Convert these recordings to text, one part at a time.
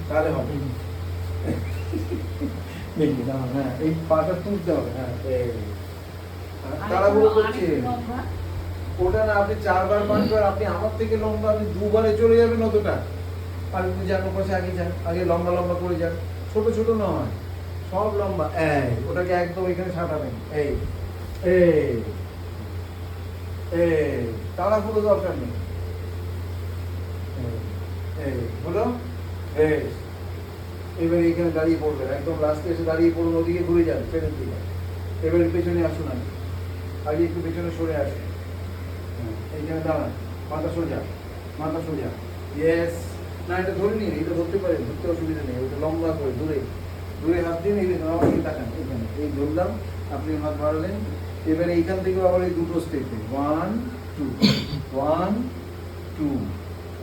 তাহলে হবে। দেখি না, হ্যাঁ এই পাটা তুলতে হবে। হ্যাঁ তাড়াহুড়ো করছে ওটা না, আপনি 4 বার 5 বার, আপনি আমার থেকে লম্বা, আপনি 2 বারে চলে যাবেন অতটা। আর আপনি যান পাশে আগে যান, আগে লম্বা লম্বা করে যান, ছোট ছোট নয়, সব লম্বা। এই ওটাকে একদম এখানে সাঁটাবেন। এই এই এই তাড়াহুড়ো দরকার নেই। এই হলো, এই এবার এখানে দাঁড়িয়ে পড়বেন, একদম লাস্টে এসে দাঁড়িয়ে পড়ুন, ওদিকে ঘুরে যান ট্রেনের দিকে। এবারে পেছনে আসুন, আগে একটু পেছনে সরে আসুন। এইখানে দাঁড়ান, মাথা সোজা, মাথা সোজা। ইয়েস, না এটা ধরে নিন, এটা ধরতে পারেন, ধরতে অসুবিধা নেই। ওটা লম্বা করে দূরে দূরে হাত দিন, এই দেখুন আমার দিকে তাকান, এখানে এই ধরলাম, আপনি হাত বাড়ালেন। এবারে এইখান থেকে আবার এই দুটো স্টেপে 1 2 1 2,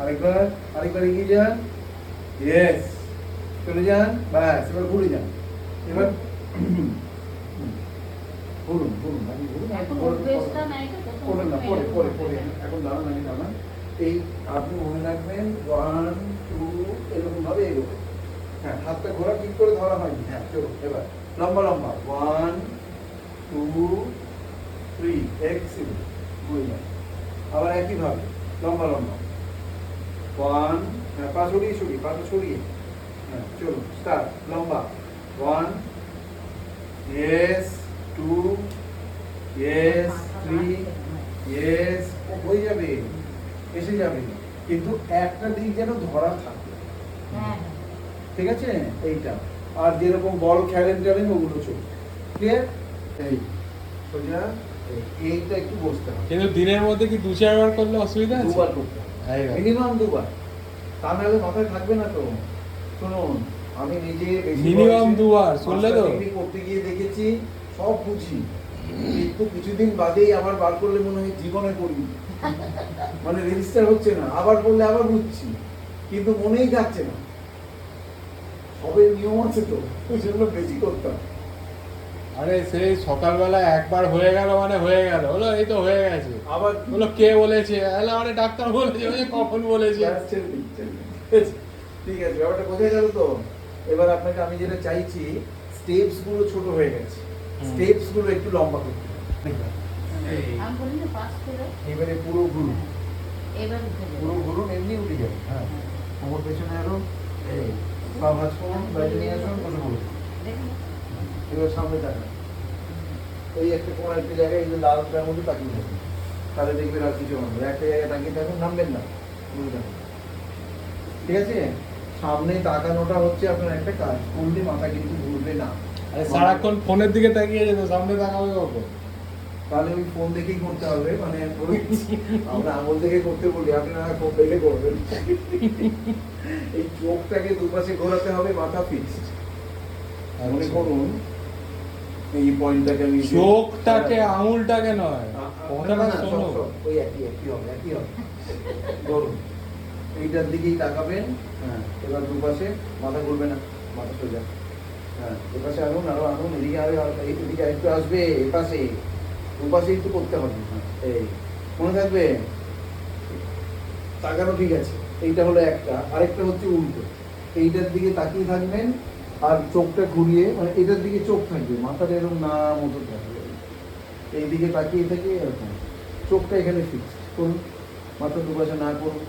আরেকবার আরেকবার এগিয়ে যান। ইয়েস, চলে যান, ব্যাস এবার ঘুরে যান। এবার ঘুরুন ঘুরুন, আপনি ঘুরুন, পড়েন না, পরে পরে পরে, এখন দাঁড়ান, আগে দাঁড়ান। এই আপনি মনে রাখবেন 1 2 এরকম ভাবে এগোবে। হ্যাঁ হাতটা ঘোরা ঠিক করে ধরা হয়নি। হ্যাঁ চলো এবার লম্বা লম্বা 1 2 3, এক্সিলেন্ট, ঘুরে যান। আবার একইভাবে লম্বা লম্বা 1, হ্যাঁ পা সরিয়ে সরিয়ে, পাটা সরিয়ে, হ্যাঁ চলো স্টার্ট, লম্বা 1, ইয়েস 2, ইয়েস 3, ইয়েস, হয়ে যাবে, এসে যাবে, কিন্তু একটা দিক যেন ধরা থাকে। ঠিক আছে, এইটা। আর যেরকম বল খেলেন টেলেন ওগুলো চলবে, ক্লিয়ার? এই সোজা, এইটা একটু বসতে হবে। কিন্তু দিনের মধ্যে কি 2-4 বার করলে অসুবিধা আছে? 2 বার করতে হবে, মিনিমাম 2 বার, তা নাহলে মাথায় থাকবে না তো। শুনুন, আমি নিজে মিনিমাম 2 বার শুনলে তো করতে গিয়ে দেখেছি, সব বুঝি, কিন্তু কিছুদিন বাদেই আবার বার করলে মনে হয় জীবনে করিনি, মানে রেজিস্টার হচ্ছে না, আবার করলে আবার বুঝছি, কিন্তু মনেই যাচ্ছে না। সবের নিয়ম আছে তো, সেগুলো বেশি করতাম। আরে সেই সকালবেলা একবার হয়ে গেল মানে হয়ে গেল, হলো এই তো হয়ে গেছে। আবার বলো কে বলেছে, আরে মানে ডাক্তার বলেছে, ওই যে কখন বলেছে। ঠিক আছে, ব্যাপারটা বোঝা গেল তো। এবার আপনাকে আমি যেটা চাইছি, স্টেপস গুলো ছোট হয়ে গেছে, স্টেপস গুলো একটু লম্বা করতে হবে। এবারে পুরো ঘুরুন, পুরো ঘুরুন, এমনি উঠে যাবে। হ্যাঁ আমার পেছনে আরো, এই পা ভাঁজ করুন, বাইরে নিয়ে আসুন, বসে পড়ুন। এবার সামনে তাকান, ওই একটা কোনো একটা জায়গায় এই যে লালটার মধ্যে তাকিয়ে থাকুন, তাহলে দেখবেন আর কিছু হবে। একটা জায়গায় তাকিয়ে থাকুন, নামবেন না, বুঝে থাকুন। ঠিক আছে, সামনে তাকানোটা হচ্ছে আপনার একটা কাজ, করলে মাথা কিন্তু ঘুরবে না। আরে সারাক্ষণ ফোনের দিকে তাকিয়ে যেত, সামনে তাকাবে কখন? তাহলে ওই ফোন দেখেই করতে হবে, মানে আমরা আঙুল দেখে করতে বলি, আপনি না ফোন দেখে করবেন। এই চোখটাকে দুপাশে ঘোরাতে হবে, মাথা ফিক্সড। মনে করুন এই পয়েন্টটাকে আমি, চোখটাকে আঙুলটাকে নয়, কথাটা শোনো। ওই একই একই হবে, একই হবে। ধরুন এইটার দিকেই তাকাবেন। হ্যাঁ এবার দুপাশে, মাথা ঘুরবে না, মাথা সোজা। হ্যাঁ এপাশে আনুন, আরো আনুন, এদিকে আরো, এদিকে আরেকটু আসবে, এপাশে দুপাশে একটু করতে হবে। এই মনে থাকবে, তাকানো ঠিক আছে। এইটা হলো একটা, আরেকটা হচ্ছে উল্টো, এইটার দিকে তাকিয়ে থাকবেন, আর চোখটা ঘুরিয়ে, মানে এটার দিকে চোখ থাকবে, মাথাটা এরকম না মতো থাকবে, এইদিকে তাকিয়ে থেকে এরকম, চোখটা এখানে ফিক্সড করুন, মাথা দুপাশে না করুন,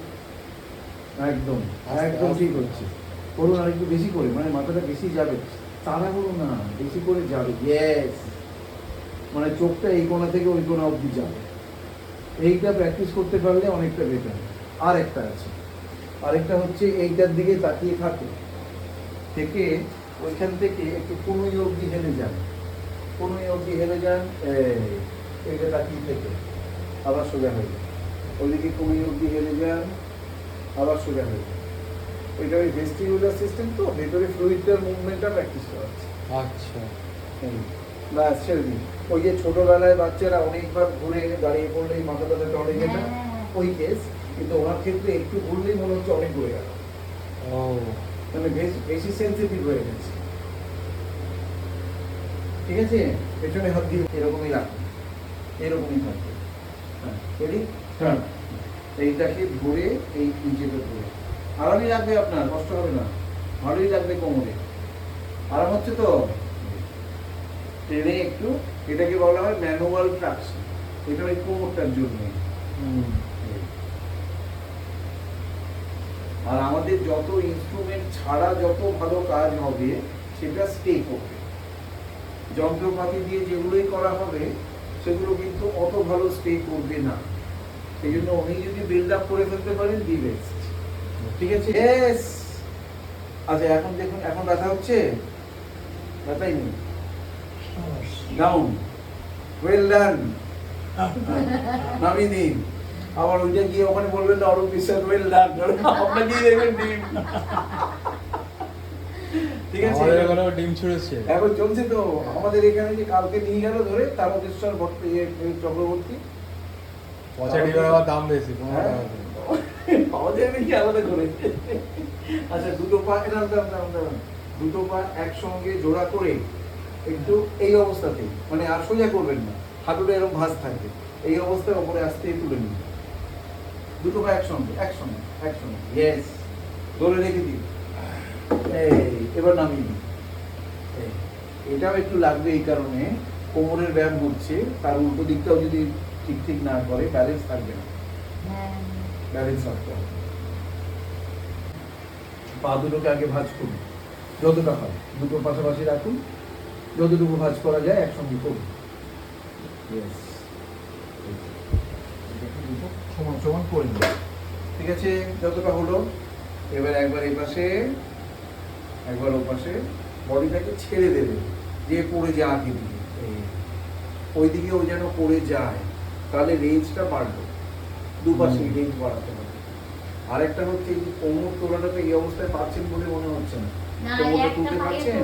একদম একদম ঠিক হচ্ছে। করুন আর একটু বেশি করে, মানে মাথাটা বেশি যাবে, তারা করুন না, বেশি করে যাবে। ইয়েস, মানে চোখটা এই কোণা থেকে ওই কোণা অবধি যাবে। এইটা প্র্যাকটিস করতে পারলে অনেকটা বেটার। আর একটা আছে, আরেকটা হচ্ছে এইটার দিকে তাকিয়ে থাকে, থেকে ওইখান থেকে একটু 15 অবধি হেলে যান, 15 অবধি হেলে যান, এইটা তাকিয়ে থেকে আবার সোজা হয়ে যান, ওইদিকে 15 অবধি হেলে যান, আবার সোজা হয়ে যান। ওইটা ওই ভেস্টিবুলার সিস্টেম, তো ভেতরে ফ্লুইডটার মুভমেন্টটা প্র্যাকটিস করা হচ্ছে। আচ্ছা, ব্যাস ছেড়ে দিন। ওই যে ছোটবেলায় বাচ্চারা অনেকবার ঘুরে দাঁড়িয়ে পড়লেই মাথা টাথা টলে যেত, ওই কেস, কিন্তু ওনার ক্ষেত্রে একটু ঘুরলেই মনে হচ্ছে অনেক ঘুরে গেল, ও মানে বেশি সেন্সিটিভ হয়ে গেছে। ঠিক আছে, পেছনে হাত দিয়ে এরকমই রাখুন, এরকমই থাকবে। হ্যাঁ রেডি, এইটাকে ধরে এই নিচেটা ধরে আরামই রাখবে, আপনার কষ্ট হবে না। ভালোই লাগবে কোমরে। আরাম হচ্ছে তো? টেনে একটু, এটাকে বলা হয় ম্যানুয়াল ট্রাকশন। এটা ওই কোমরটার জন্য। আর আমাদের যত ইনস্ট্রুমেন্ট ছাড়া যত ভালো কাজ হবে সেটা স্টে করবে। যন্ত্রপাতি দিয়ে যেগুলোই করা হবে সেগুলো কিন্তু অত ভালো স্টে করবে না। সেই জন্য উনি যদি বিল্ড আপ করে ফেলতে পারেন দি বেস্ট। ঠিক আছে? ইয়েস। আচ্ছা এখন দেখুন, এখন ব্যথা হচ্ছে? ব্যথাই নেই। ডাউন। Well done. নামিয়ে দিন। আবার ওইটা গিয়ে ওখানে বলবেন না অরূপ বিশ্বাস ওয়েল ডান, আপনাকেই দেখবেন ডিম। ঠিক আছে? আমাদের এখানেও ডিম ছুঁড়েছে। এখন চলছে তো আমাদের এখানে, যে কালকে নিয়ে গেল ধরে তারকেশ্বর চক্রবর্তী। পচা ডিমের আবার দাম বেশি, 15 টাকা করে। পাওয়া যাবে কি আলাদা করে? আচ্ছা দুটো পা দুটো পা একসঙ্গে জোড়া করে একটু এই অবস্থাতে, মানে আর সোজা করবেন না, হাঁটুটা এরকম ভাঁজ থাকবে, এই অবস্থায় ওপরে আসতে তুলে নিন। দুটো পা একসঙ্গে একসঙ্গে একসঙ্গে, ইয়েস। ধরে রেখে দিন। এই এবার নামিয়ে দিন। এটাও একটু লাগবে, এই কারণে কোমরের ব্যায়াম হচ্ছে, তার উল্টো দিকটাও যদি ঠিক ঠিক না করে ব্যালেন্স থাকবে না। ব্যালেন্স রাখতে হবে। পা দুটোকে আগে ভাঁজ করুন যতটা হয়, দুটো পাশাপাশি রাখুন, যতটুকু ভাঁজ করা যায় একসঙ্গে করুন। সমান সমান করে নিন। ঠিক আছে? যতটা হলো এবার একবার এই পাশে একবার ও পাশে, বডিটাকে ছেড়ে দেবে, যে পড়ে যাক এদিকে, ওই দিকে ও যেন পড়ে যায়, তাহলে রেঞ্জটা বাড়বে। দুপাশে রেঞ্জ বাড়াতে হবে। আরেকটা হচ্ছে এই যে কোমর তোলাটা তো এই অবস্থায় পাচ্ছেন বলে মনে হচ্ছে না। কোমরটা তুলতে পারছেন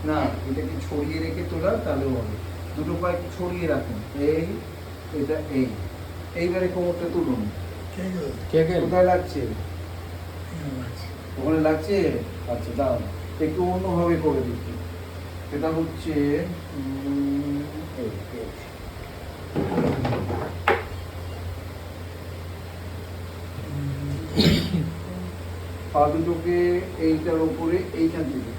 না? এটাকে ছড়িয়ে রেখে তোলা তাহলেও হবে। দুটো পা একটু ছড়িয়ে রাখুন, এই এটা এই। এইবারে কোমরটা তুলুন। কোথায় লাগছে? ওখানে লাগছে? আচ্ছা দাও, একটু অন্যভাবে করে দিচ্ছি। এটা হচ্ছে পা দুটোকে এইটার উপরে এইখান থেকে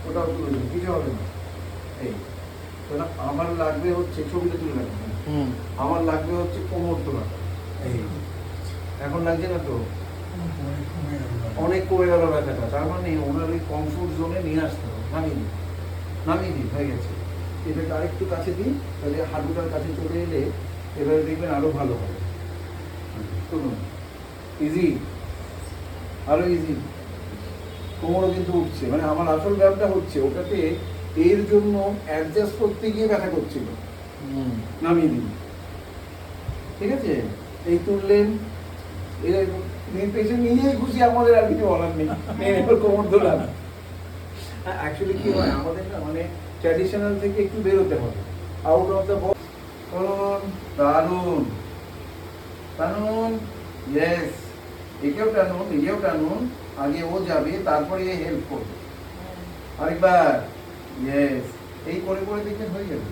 ওটাও তুলে দেবো, কিছু হবে না। এই আমার লাগবে হচ্ছে, ছবিটা তুলে রাখবেন। আমার লাগবে হচ্ছে কোমর তোলাটা। এই এখন লাগছে না তো? অনেক কমে গেল ব্যথাটা, তার মানে ওনার ওই কমফোর্ট জোনে নিয়ে আসতে হবে। নামিয়ে দিন, হয়ে গেছে। এটাকে আরেকটু কাছে দিন, তাহলে হাঁটুটার কাছে চলে এলে এবারে দেখবেন আরো ভালো হবে। শুনুন, ইজি, আরো ইজি। কোমরও কিন্তু উঠছে, মানে আমার আসল ব্যায়ামটা হচ্ছে ওটাতে, এর জন্য অ্যাডজাস্ট করতে গিয়ে ব্যথা করছিল। নামিয়ে দিন। ঠিক আছে? এই তুললেন, পেশেন্ট নিজেই খুশি, আমাদের আর কিছু বলার নেই। কোমর দোলান। অ্যাকচুয়ালি কি হয় আমাদের না, মানে ট্র্যাডিশনাল থেকে একটু বেরোতে হবে, আউট অফ দ্য বক্স। দারুন টানুন, ইয়েস। একেও টানুন, নিজেও টানুন, আগে ও যাবে তারপরে এ হেল্প করবে। আরেকবার, ইয়েস। এই করে করে দেখবেন হয়ে যাবে,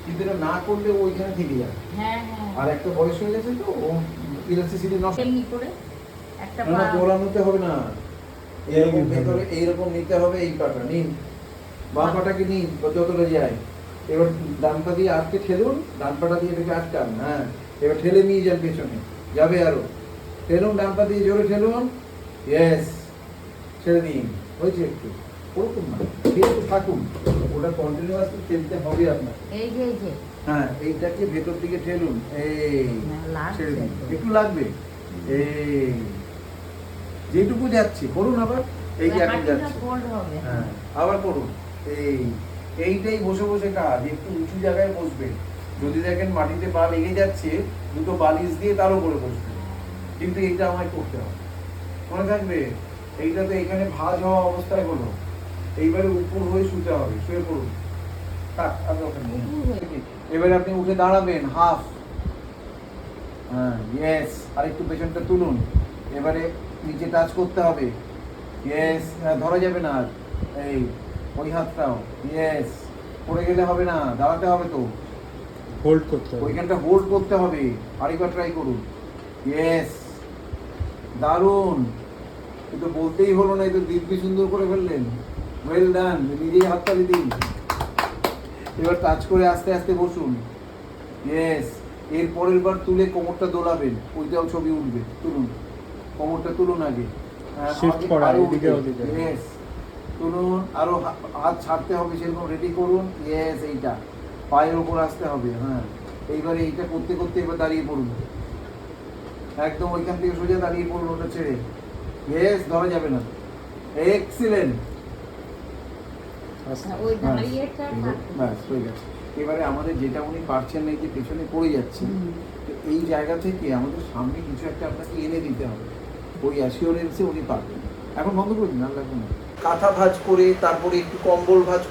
কিন্তু এটা না করলে ওইখানে থেকে যাবে। আর একটা বয়স হয়ে গেছে তো, ও ইলাস্টিসিটি নষ্ট করে একটা পা দৌড়ানোতে হবে না, এরকম ভেতরে এইরকম নিতে হবে। এই পাটা নিন, বাঁ পাটাকে নিন যতটা যায়। এবার ডান পা দিয়ে আটকে ঠেলুন, ডান পাটা দিয়ে এটাকে আটকান। হ্যাঁ, এবার ঠেলে নিয়ে যান পেছনে, যাবে আরো। ঠেলুন, ডান পা দিয়ে জোরে ঠেলুন, ইয়েস। ছেড়ে দিন, হয়েছে একটু, ওরকম না, একটু থাকুন, ওটা কন্টিনিউয়াসলি ঠেলতে হবে আপনার। হ্যাঁ, এইটাকে ভেতর দিকে ঠেলুন, এই ছেড়ে দিন, একটু লাগবে। এই যেটুকু যাচ্ছে করুন, আবার এই যে এখন যাচ্ছে, হ্যাঁ আবার করুন। এইটাই বসে বসে কাজ, একটু উঁচু জায়গায় বসবে। যদি দেখেন মাটিতে পা লেগে যাচ্ছে, দুটো বালিশ দিয়ে তার উপরে বসবে, কিন্তু এইটা আমায় করতে হবে, মনে থাকবে। এইটা তো এখানে ভাঁজ হওয়া অবস্থায় হলো, এইবারে উপর হয়ে শুতে হবে, শুয়ে পড়ুন। এবারে আপনি উঠে দাঁড়াবেন, হাফ। হ্যাঁ, ইয়েস। আর একটু পেছনটা তুলুন, এবারে নিচে টাচ করতে হবে, ইয়েস। ধরা যাবে না আর, এই ওই হাতটাও, ইয়েস। পড়ে গেলে হবে না, দাঁড়াতে হবে তো, হোল্ড করতে হবে, ওইখানটা হোল্ড করতে হবে। আরেকবার ট্রাই করুন, ইয়েস। দারুণ, কিন্তু বলতেই হলো না, এই তো দিব্যি সুন্দর করে ফেললেন। ওয়েল ডান, নিজেই হাততালি দিন। এবার টাচ করে আস্তে আস্তে বসুন। ইয়েস, এর পরের বার তুলে কোমরটা দোলাবেন, ওইটাও ছবি উঠবে। তুলুন, কোমরটা তুলুন আগে। Shift করা, এদিকে ওদিকে। ইয়েস, তুলুন, আরো হাত ছাড়তে হবে, সেরকম রেডি করুন। ইয়েস, এইটা পায়ের ওপর আসতে হবে। হ্যাঁ, এইবারে এইটা করতে করতে এবার দাঁড়িয়ে পড়ুন, একদম ওইখান থেকে সোজা দাঁড়িয়ে পড়ুন, ওটা ছেড়ে। ইয়েস, ধরা যাবে না। এক্সিলেন্ট। ওই দাঁড়িয়েটা ব্যাস হয়ে গেছে। এবারে আমাদের যেটা উনি পারছেন না, এই যে পেছনে পড়ে যাচ্ছে, তো এই জায়গা থেকে আমাদের সামনে কিছু একটা আপনাকে এনে দিতে হবে, ওই অ্যাসিওরেন্সে উনি পারবেন। এখন বন্ধ করে দিন, আর লাগবে না। কাঁথা ভাঁজ করে তারপরে একটু কম্বল ভাঁজ